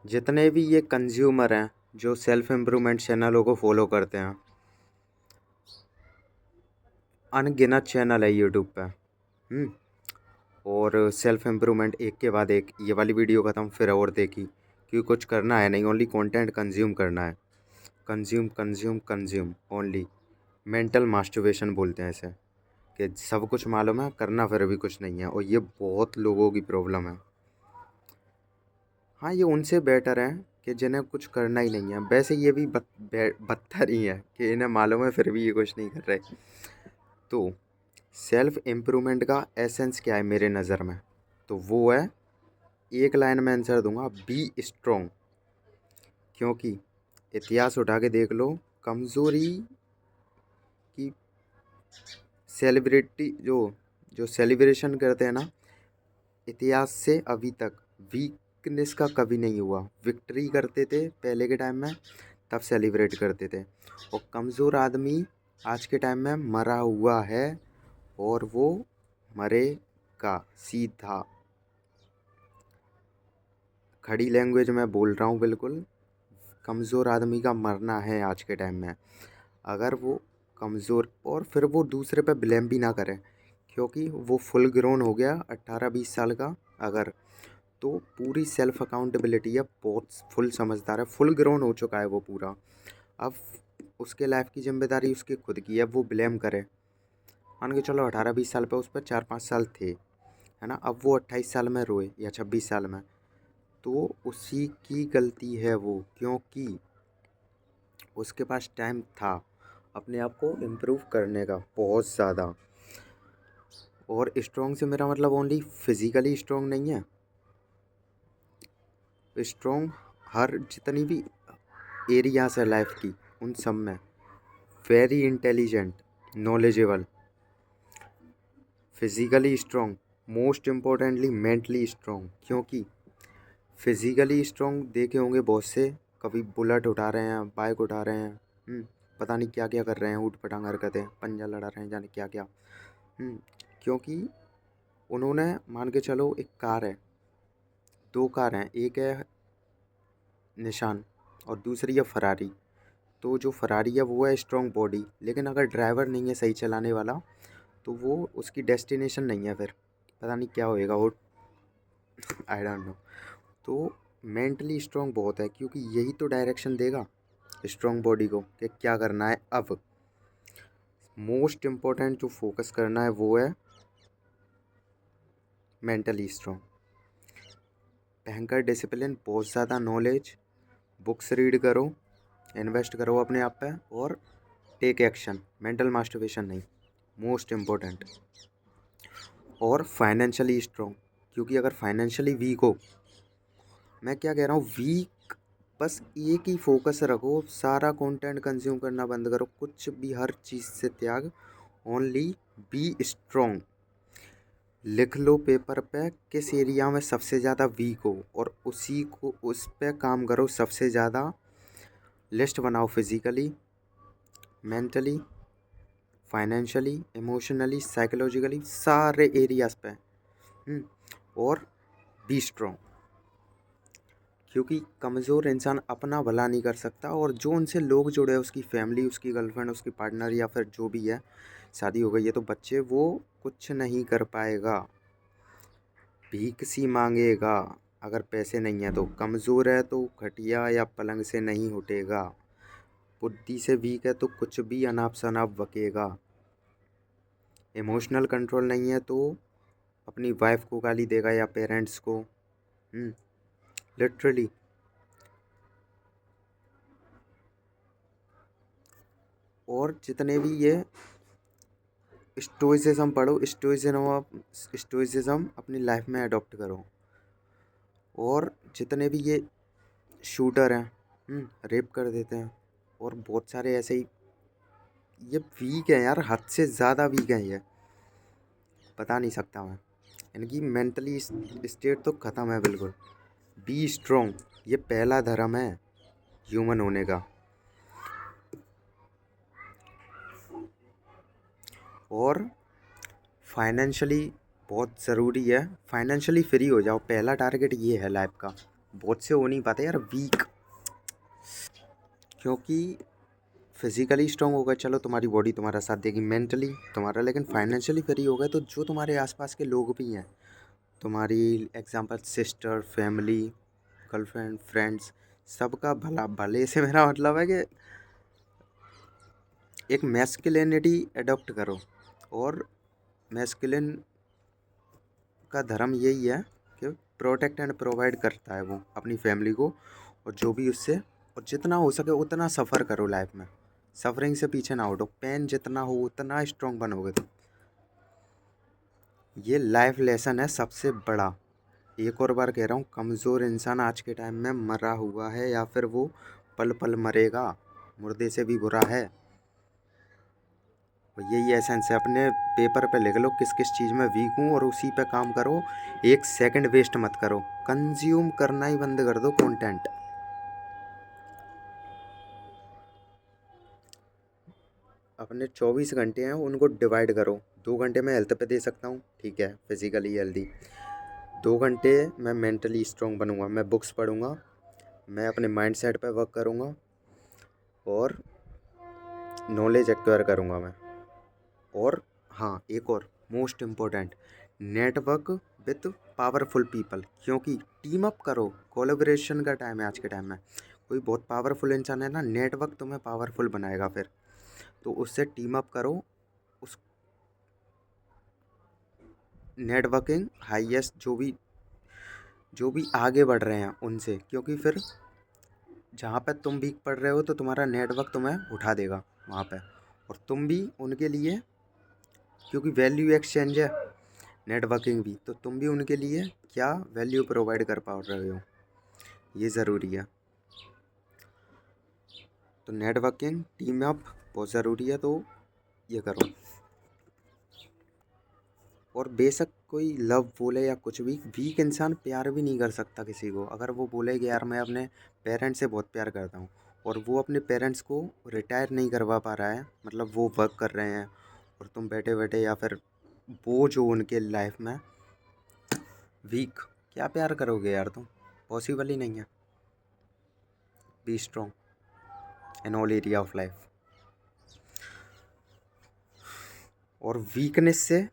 जितने भी ये कंज्यूमर हैं जो सेल्फ इम्प्रूवमेंट चैनलों को फॉलो करते हैं, अनगिनत चैनल है यूट्यूब पे। और सेल्फ इम्प्रूवमेंट एक के बाद एक, ये वाली वीडियो ख़त्म फिर और देखी, क्योंकि कुछ करना है नहीं, ओनली कंटेंट कंज्यूम करना है। Consume consume consume only. Mental masturbation बोलते हैं इसे, कि सब कुछ मालूम है करना फिर भी कुछ नहीं है, और ये बहुत लोगों की प्रॉब्लम है। हाँ, ये उनसे बेटर है कि जिन्हें कुछ करना ही नहीं है। वैसे ये भी बदतर ही है कि इन्हें मालूम है फिर भी ये कुछ नहीं कर रहे। तो सेल्फ इम्प्रूवमेंट का एसेंस क्या है मेरे नज़र में? तो वो है, एक लाइन में आंसर दूंगा, बी स्ट्रोंग। क्योंकि इतिहास उठा के देख लो, कमज़ोरी की सेलिब्रिटी जो जो सेलिब्रेशन करते हैं ना, इतिहास से अभी तक वीकनेस का कभी नहीं हुआ। विक्ट्री करते थे पहले के टाइम में, तब सेलिब्रेट करते थे। और कमज़ोर आदमी आज के टाइम में मरा हुआ है, और वो मरेगा सीधा। खड़ी लैंग्वेज में बोल रहा हूँ बिल्कुल। कमज़ोर आदमी का मरना है आज के टाइम में। अगर वो कमज़ोर, और फिर वो दूसरे पे ब्लेम भी ना करे, क्योंकि वो फुल ग्रोन हो गया 18-20 साल का अगर, तो पूरी सेल्फ अकाउंटेबिलिटी है, बहुत फुल समझदार है, फुल ग्रोन हो चुका है वो पूरा। अब उसके लाइफ की जिम्मेदारी उसकी खुद की है, वो ब्लेम करे। मान के चलो 18-20 साल पे उस पर 4-5 साल थे, है ना, अब वो 28 साल में रोए या 26 साल में, तो उसी की गलती है वो, क्योंकि उसके पास टाइम था अपने आप को इम्प्रूव करने का बहुत ज़्यादा। और स्ट्रॉन्ग से मेरा मतलब ओनली फिज़िकली स्ट्रॉन्ग नहीं है, स्ट्रॉन्ग हर जितनी भी एरियाज है लाइफ की, उन सब में। Very intelligent, knowledgeable, physically strong, most importantly mentally strong. क्योंकि फिज़िकली स्ट्रॉन्ग देखे होंगे बहुत से, कभी बुलेट उठा रहे हैं, बाइक उठा रहे हैं, पता नहीं क्या क्या कर रहे हैं, ऊट पटांग हरकतें, पंजा लड़ा रहे हैं, जाने क्या क्या। क्योंकि उन्होंने, मान के चलो एक कार है, दो कार हैं, एक है निशान और दूसरी है फरारी। तो जो फरारी है वो है स्ट्रॉन्ग बॉडी, लेकिन अगर ड्राइवर नहीं है सही चलाने वाला, तो वो उसकी डेस्टिनेशन नहीं है, फिर पता नहीं क्या होएगा वो, आई डोंट नो। तो मेंटली स्ट्रॉन्ग बहुत है, क्योंकि यही तो डायरेक्शन देगा स्ट्रॉन्ग बॉडी को कि क्या करना है। अब मोस्ट इम्पोर्टेंट जो फोकस करना है वो है मेंटली स्ट्रॉन्ग। भयंकर डिसिप्लिन, बहुत ज़्यादा नॉलेज, बुक्स रीड करो, इन्वेस्ट करो अपने आप पे, और टेक एक्शन, मेंटल मास्टरबेशन नहीं, मोस्ट इम्पोर्टेंट। और फाइनेंशियली स्ट्रॉन्ग, क्योंकि अगर फाइनेंशियली वीक हो, मैं क्या कह रहा हूँ, वीक, बस एक ही फोकस रखो, सारा कंटेंट कंज्यूम करना बंद करो, कुछ भी हर चीज़ से त्याग, ओनली बी स्ट्रॉन्ग। लिख लो पेपर पे किस एरिया में सबसे ज़्यादा वीक हो, और उसी को उस पे काम करो सबसे ज़्यादा। लिस्ट बनाओ physically, mentally, financially, emotionally, psychologically, सारे एरियाज़ पे। और बी स्ट्रॉन्ग, क्योंकि कमज़ोर इंसान अपना भला नहीं कर सकता, और जो उनसे लोग जुड़े हैं, उसकी फैमिली, उसकी गर्लफ्रेंड, उसकी पार्टनर, या फिर जो भी है, शादी हो गई है तो बच्चे, वो कुछ नहीं कर पाएगा, भीख सी मांगेगा। अगर पैसे नहीं है तो, कमज़ोर है तो खटिया या पलंग से नहीं उठेगा, बुद्धि से वीक है तो कुछ भी अनाप शनाप बकेगा, इमोशनल कंट्रोल नहीं है तो अपनी वाइफ को गाली देगा या पेरेंट्स को, लिटरली। और जितने भी ये स्टोइसिज्म पढ़ो, स्टोइसिज्म अपनी लाइफ में अडॉप्ट करो। और जितने भी ये शूटर हैं, रेप कर देते हैं, और बहुत सारे ऐसे ही, ये वीक है यार, हद से ज़्यादा वीक है ये, बता नहीं सकता मैं। इनकी मेंटली स्टेट तो ख़त्म है बिल्कुल। बी स्ट्रॉन्ग, ये पहला धर्म है ह्यूमन होने का। और फाइनेंशियली बहुत ज़रूरी है, फाइनेंशियली फ्री हो जाओ, पहला टारगेट ये है लाइफ का, बहुत से हो नहीं पाते यार वीक, क्योंकि फिजिकली स्ट्रांग होगा, चलो तुम्हारी बॉडी तुम्हारा साथ देगी, मेंटली तुम्हारा, लेकिन फाइनेंशियली फ्री होगा तो जो तुम्हारे आसपास के लोग भी हैं, तुम्हारी example sister, family, girlfriend, friends, सबका भला, भले से मेरा मतलब है कि एक मैस्कुलिनिटी अडॉप्ट करो। और मैस्कुलिन का धर्म यही है कि प्रोटेक्ट एंड प्रोवाइड करता है वो अपनी फैमिली को, और जो भी उससे, और जितना हो सके उतना सफ़र करो लाइफ में, सफरिंग से पीछे ना हटो, पेन जितना हो उतना स्ट्रांग बनोगे तुम। ये लाइफ लेसन है सबसे बड़ा। एक और बार कह रहा हूँ, कमज़ोर इंसान आज के टाइम में मरा हुआ है, या फिर वो पल पल मरेगा, मुर्दे से भी बुरा है। और यही एसेंस है, अपने पेपर पे लिख लो किस किस चीज़ में वीक हूँ और उसी पे काम करो। एक सेकंड वेस्ट मत करो, कंज्यूम करना ही बंद कर दो कंटेंट। अपने 24 घंटे हैं उनको डिवाइड करो, 2 घंटे मैं हेल्थ पे दे सकता हूँ, ठीक है, फिजिकली हेल्दी, 2 घंटे मैं मेंटली स्ट्रांग बनूंगा, मैं बुक्स पढ़ूंगा, मैं अपने माइंड सेट पर वर्क करूंगा और नॉलेज एक्वायर करूंगा मैं। और हाँ, एक और most important, network with powerful people, क्योंकि टीम अप करो, कोलैबोरेशन का टाइम है आज के टाइम में। कोई बहुत पावरफुल इंसान है ना, नेटवर्क तुम्हें पावरफुल बनाएगा फिर, तो उससे टीम अप करो। उस नेटवर्किंग हाईएस्ट जो भी आगे बढ़ रहे हैं उनसे, क्योंकि फिर जहाँ पे तुम वीक पढ़ रहे हो तो तुम्हारा नेटवर्क तुम्हें उठा देगा वहाँ पे, और तुम भी उनके लिए, क्योंकि वैल्यू एक्सचेंज है नेटवर्किंग भी, तो तुम भी उनके लिए क्या वैल्यू प्रोवाइड कर पा रहे हो, ये ज़रूरी है। तो नेटवर्किंग, टीम अप बहुत ज़रूरी है, तो ये करो। और बेशक कोई लव बोले या कुछ भी, वीक इंसान प्यार भी नहीं कर सकता किसी को। अगर वो बोले कि यार मैं अपने पेरेंट्स से बहुत प्यार करता हूँ, और वो अपने पेरेंट्स को रिटायर नहीं करवा पा रहा है, मतलब वो वर्क कर रहे हैं और तुम बैठे बैठे, या फिर वो जो उनके लाइफ में वीक, क्या प्यार करोगे यार तुम, पॉसिबल ही नहीं है। Be strong in all area of life. और वीकनेस से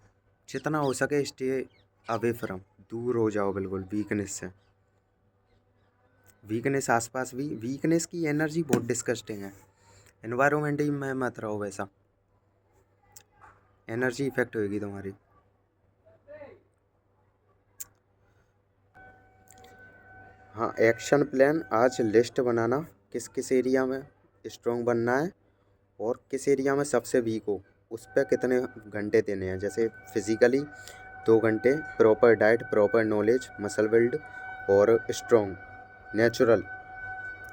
जितना हो सके स्टे अवे फ्रॉम, दूर हो जाओ बिल्कुल वीकनेस से। वीकनेस आसपास भी, वीकनेस की एनर्जी बहुत डिस्कस्टिंग है, एनवायरमेंट ही में मत रहो, वैसा एनर्जी इफेक्ट होगी तुम्हारी। हाँ, एक्शन प्लान आज लिस्ट बनाना, किस किस एरिया में स्ट्रॉन्ग बनना है और किस एरिया में सबसे वीक हो, उस पर कितने घंटे देने हैं। जैसे फिजिकली 2 घंटे, proper diet, proper knowledge, muscle build और स्ट्रॉन्ग नेचुरल।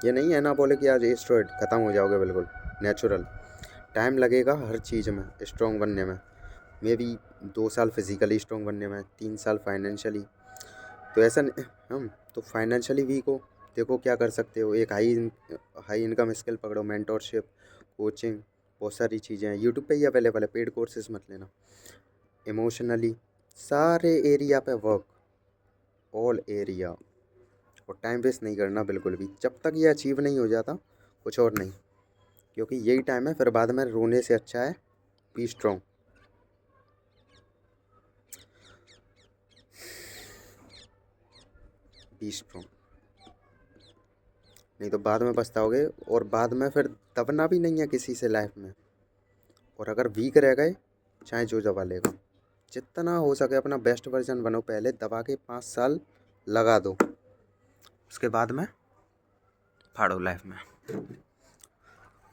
ये नहीं है ना बोले कि आज स्टेरॉइड ख़त्म हो जाओगे, बिल्कुल नेचुरल। टाइम लगेगा हर चीज़ में स्ट्रॉन्ग बनने में, मे बी 2 साल फिजिकली स्ट्रॉन्ग बनने में, 3 साल फाइनेंशियली। तो ऐसा हम तो फाइनेंशियली वीक हो, देखो क्या कर सकते हो, एक हाई इनकम स्किल पकड़ो, मेंटोरशिप, कोचिंग, बहुत सारी चीज़ें हैं यूट्यूब पे ही अवेलेबल है, पेड कोर्सेज मत लेना। इमोशनली सारे एरिया पे वर्क, ऑल एरिया, और टाइम वेस्ट नहीं करना बिल्कुल भी, जब तक ये अचीव नहीं हो जाता कुछ और नहीं, क्योंकि यही टाइम है फिर बाद में रोने से अच्छा है बी स्ट्रॉन्ग। बी स्ट्रॉन्ग, नहीं तो बाद में पछताओगे, और बाद में फिर दबना भी नहीं है किसी से लाइफ में। और अगर वीक रह गए, चाहे जो दबा लेगा, जितना हो सके अपना बेस्ट वर्जन बनो, पहले दबा के 5 साल लगा दो, उसके बाद में फाड़ो लाइफ में।